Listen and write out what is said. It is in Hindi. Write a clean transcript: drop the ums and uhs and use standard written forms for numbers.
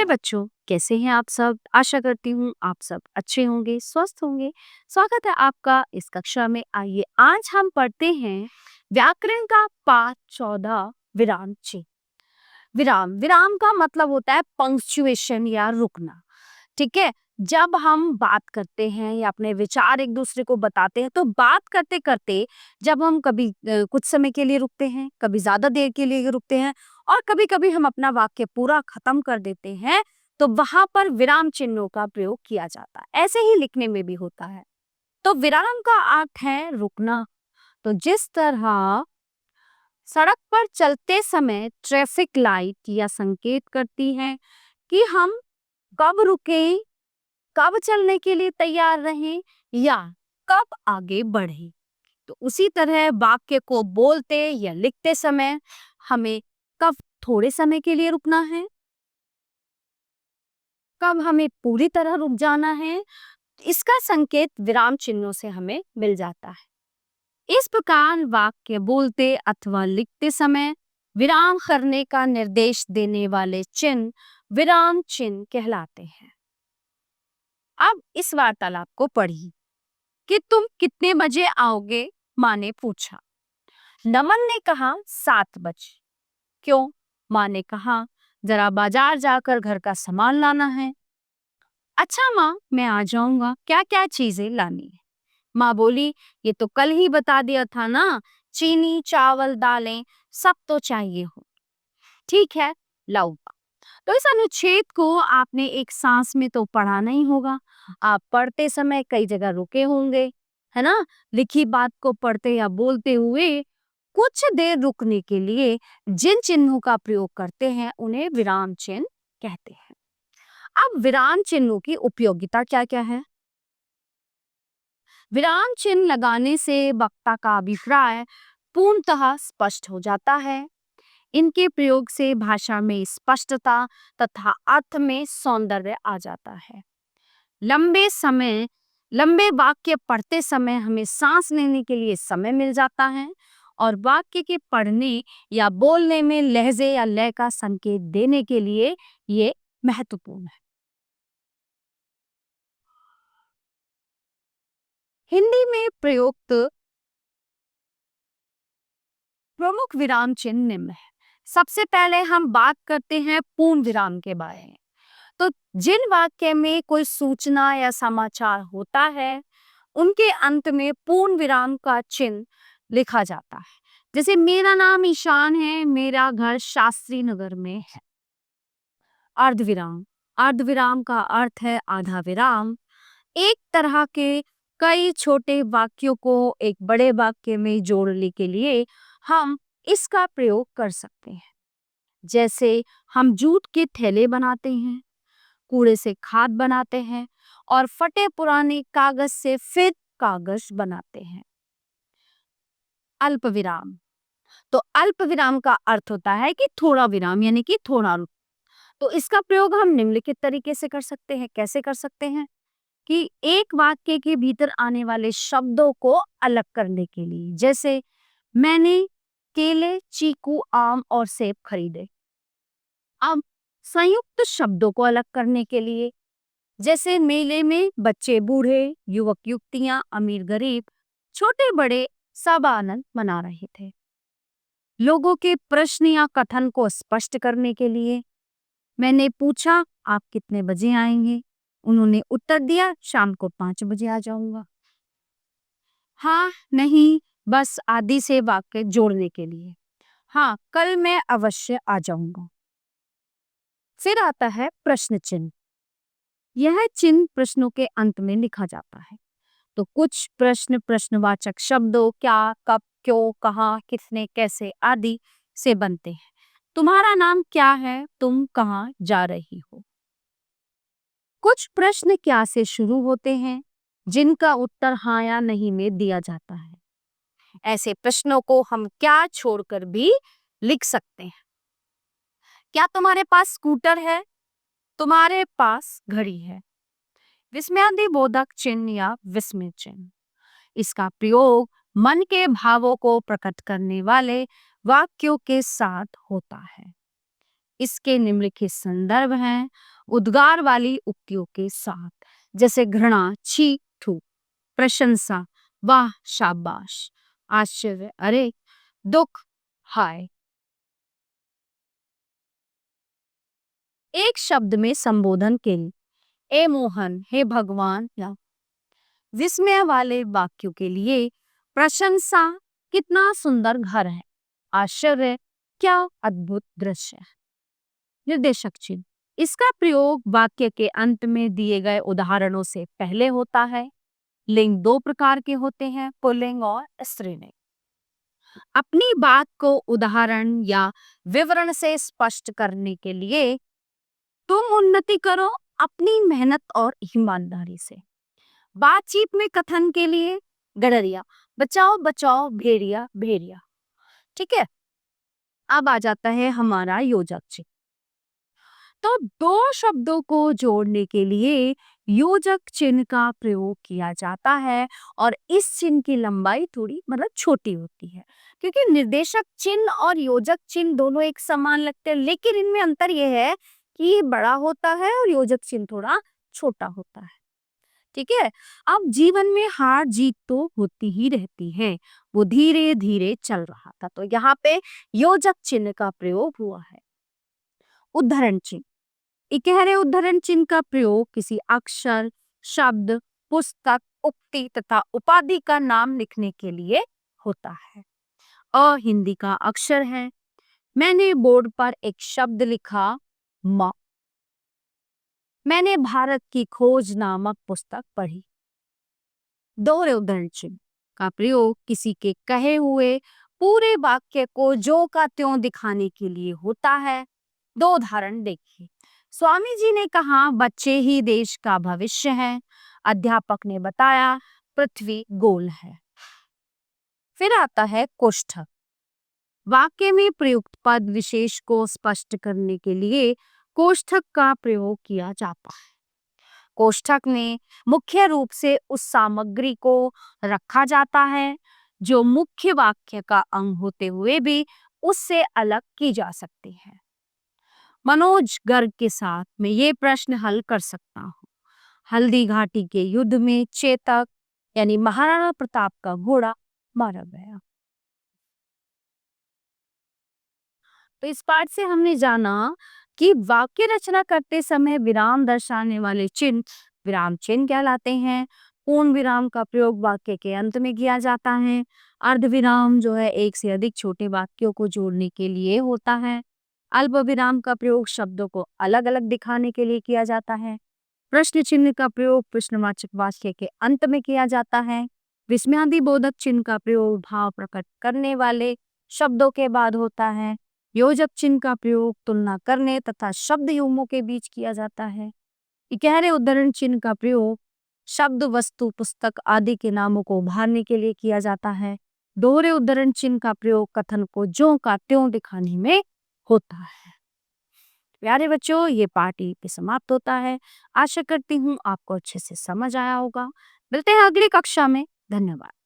बच्चों, कैसे हैं आप सब? आशा करती हूँ आप सब अच्छे होंगे, स्वस्थ होंगे। स्वागत है आपका इस कक्षा में। आइए आज हम पढ़ते हैं व्याकरण का पाठ 14 विराम चिन्ह। विराम विराम का मतलब होता है पंक्चुएशन या रुकना। ठीक है, जब हम बात करते हैं या अपने विचार एक दूसरे को बताते हैं तो बात करते करते जब हम कभी कुछ समय के लिए रुकते हैं, कभी ज्यादा देर के लिए रुकते हैं और कभी कभी हम अपना वाक्य पूरा खत्म कर देते हैं, तो वहां पर विराम चिन्हों का प्रयोग किया जाता है। ऐसे ही लिखने में भी होता है। तो विराम का अर्थ है रुकना। तो जिस तरह सड़क पर चलते समय ट्रैफिक लाइट या संकेत करती है कि हम कब रुके, कब चलने के लिए तैयार रहें या कब आगे बढ़ें, तो उसी तरह वाक्य को बोलते या लिखते समय हमें कब थोड़े समय के लिए रुकना है, कब हमें पूरी तरह रुक जाना है, इसका संकेत विराम चिन्हों से हमें मिल जाता है। इस प्रकार वाक्य बोलते अथवा लिखते समय विराम करने का निर्देश देने वाले चिन्ह विराम चिन्ह कहलाते हैं। अब इस वार्तालाप को पढ़िए कि तुम कितने बजे आओगे, माँ ने पूछा। नमन ने कहा 7 बजे। क्यों? माँ ने कहा जरा बाजार जाकर घर का सामान लाना है। अच्छा माँ, मैं आ जाऊंगा, क्या क्या चीजें लानी है? माँ बोली ये तो कल ही बता दिया था ना, चीनी चावल दालें सब तो चाहिए हो। ठीक है, लाऊंगा। तो इस अनुच्छेद को आपने एक सांस में तो पढ़ा नहीं होगा। आप पढ़ते समय कई जगह रुके होंगे, है ना? लिखी बात को पढ़ते या बोलते हुए कुछ देर रुकने के लिए जिन चिन्हों का प्रयोग करते हैं उन्हें विराम चिन्ह कहते हैं। अब विराम चिन्हों की उपयोगिता क्या क्या है? विराम चिन्ह लगाने से वक्ता का अभिप्राय पूर्णतः स्पष्ट हो जाता है। इनके प्रयोग से भाषा में स्पष्टता तथा अर्थ में सौंदर्य आ जाता है। लंबे वाक्य पढ़ते समय हमें सांस लेने के लिए समय मिल जाता है और वाक्य के पढ़ने या बोलने में लहजे या लय का संकेत देने के लिए ये महत्वपूर्ण है। हिंदी में प्रयुक्त प्रमुख विराम चिन्ह निम्न है। सबसे पहले हम बात करते हैं पूर्ण विराम के बारे में। तो जिन वाक्य में कोई सूचना या समाचार होता है उनके अंत में पूर्ण विराम का चिन्ह लिखा जाता है। जैसे मेरा नाम ईशान है, मेरा घर शास्त्री नगर में है। अर्धविराम, अर्धविराम का अर्थ है आधा विराम। एक तरह के कई छोटे वाक्यों को एक बड़े वाक्य में जोड़ने के लिए हम इसका प्रयोग कर सकते हैं। जैसे हम जूट के थैले बनाते हैं, कूड़े से खाद बनाते हैं और फटे पुराने कागज से फिर कागज बनाते हैं। अल्प विराम, तो अल्प विराम का अर्थ होता है कि थोड़ा विराम, यानी कि थोड़ा रुक। तो इसका प्रयोग हम निम्नलिखित तरीके से कर सकते हैं। कैसे कर सकते हैं? कि एक वाक्य के भीतर आने वाले शब्दों को अलग करने के लिए, जैसे मैंने केले, चीकू, आम और सेब खरीदे। अब संयुक्त शब्दों को अलग करने के लिए, जैसे मेले में बच्चे बूढ़े, युवक युवतियां, अमीर गरीब, छोटे बड़े सब आनंद मना रहे थे। लोगों के प्रश्न या कथन को स्पष्ट करने के लिए, मैंने पूछा आप कितने बजे आएंगे? उन्होंने उत्तर दिया शाम को 5 बजे आ जाऊंगा। हाँ, नहीं, बस आदि से वाक्य जोड़ने के लिए, हाँ कल मैं अवश्य आ जाऊंगा। फिर आता है प्रश्न चिन्ह। यह चिन्ह प्रश्नों के अंत में लिखा जाता है। तो कुछ प्रश्न प्रश्नवाचक शब्दों क्या, कब, क्यों, कहाँ, किसने, कैसे आदि से बनते हैं। तुम्हारा नाम क्या है? तुम कहाँ जा रही हो? कुछ प्रश्न क्या से शुरू होते हैं जिनका उत्तर हाँ या नहीं में दिया जाता है। ऐसे प्रश्नों को हम क्या छोड़कर भी लिख सकते हैं। क्या तुम्हारे पास स्कूटर है? तुम्हारे पास घड़ी है। विस्मयादिबोधक चिन्ह या विस्मय चिन्ह, इसका प्रयोग मन के भावों को प्रकट करने वाले वाक्यों के साथ होता है। इसके निम्नलिखित संदर्भ हैं उद्गार वाली उक्तियों के साथ, जैसे घृणा, छी, थू, प्रशंसा, वाह, शाबाश, आश्चर्य, अरे, दुख, हाय। एक शब्द में संबोधन के लिए ए मोहन, हे भगवान, या विस्मय वाले वाक्यों के लिए प्रशंसा, कितना सुंदर घर है, आश्चर्य, क्या अद्भुत दृश्य है। निर्देशक चिन्ह, इसका प्रयोग वाक्य के अंत में दिए गए उदाहरणों से पहले होता है। लिंग दो प्रकार के होते हैं, पुल्लिंग और स्त्रीलिंग। अपनी बात को उदाहरण या विवरण से स्पष्ट करने के लिए तुम उन्नति करो अपनी मेहनत और ईमानदारी से। बातचीत में कथन के लिए गडरिया, बचाओ बचाओ भेड़िया भेड़िया। ठीक है, अब आ जाता है हमारा योजक चिन्ह। तो दो शब्दों को जोड़ने के लिए योजक चिन्ह का प्रयोग किया जाता है और इस चिन्ह की लंबाई थोड़ी मतलब छोटी होती है, क्योंकि निर्देशक चिन्ह और योजक चिन्ह दोनों एक समान लगते हैं, लेकिन इनमें अंतर यह है कि ये बड़ा होता है और योजक चिन्ह थोड़ा छोटा होता है। ठीक है, अब जीवन में हार जीत तो होती ही रहती है, वो धीरे धीरे चल रहा था, तो यहाँ पे योजक चिन्ह का प्रयोग हुआ है। उदाहरण चिन्ह, इकहरे उदाहरण चिन्ह का प्रयोग किसी अक्षर, शब्द, पुस्तक, उक्ति तथा उपाधि का नाम लिखने के लिए होता है। अ हिंदी का अक्षर है। मैंने बोर्ड पर एक शब्द लिखा, माँ। मैंने भारत की खोज नामक पुस्तक पढ़ी। दोहरे उदाहरण चिन्ह का प्रयोग किसी के कहे हुए पूरे वाक्य को जो का त्यों दिखाने के लिए होता है। दो उदाहरण देखिए। स्वामी जी ने कहा, बच्चे ही देश का भविष्य है। अध्यापक ने बताया, पृथ्वी गोल है। फिर आता है कोष्ठक। वाक्य में प्रयुक्त पद विशेष को स्पष्ट करने के लिए कोष्ठक का प्रयोग किया जाता है। कोष्ठक में मुख्य रूप से उस सामग्री को रखा जाता है जो मुख्य वाक्य का अंग होते हुए भी उससे अलग की जा सकती है। मनोज गर्ग के साथ मैं ये प्रश्न हल कर सकता हूँ, हल्दी घाटी के युद्ध में चेतक यानी महाराणा प्रताप का घोड़ा मारा गया। तो इस पाठ से हमने जाना कि वाक्य रचना करते समय विराम दर्शाने वाले चिन्ह विराम चिन्ह कहलाते हैं। पूर्ण विराम का प्रयोग वाक्य के अंत में किया जाता है। अर्ध विराम जो है एक से अधिक छोटे वाक्यों को जोड़ने के लिए होता है। अल्प विराम का प्रयोग शब्दों को अलग अलग दिखाने के लिए किया जाता है। प्रश्न चिन्ह का प्रयोग प्रश्नवाचक वाक्य के अंत में किया जाता है। विस्मयादि बोधक चिन्ह का प्रयोग भाव प्रकट करने वाले शब्दों के बाद होता है। योजक चिन्ह का प्रयोग तुलना करने तथा शब्द युग्मों के बीच किया जाता है। इकहरे उद्धरण चिन्ह का प्रयोग शब्द, वस्तु, पुस्तक आदि के नामों को उभारने के लिए किया जाता है। दोहरे उद्धरण चिन्ह का प्रयोग कथन को ज्यों का त्यों दिखाने में होता है। प्यारे बच्चों, ये पाठ यहीं पे समाप्त होता है। आशा करती हूँ आपको अच्छे से समझ आया होगा। मिलते हैं अगली कक्षा में। धन्यवाद।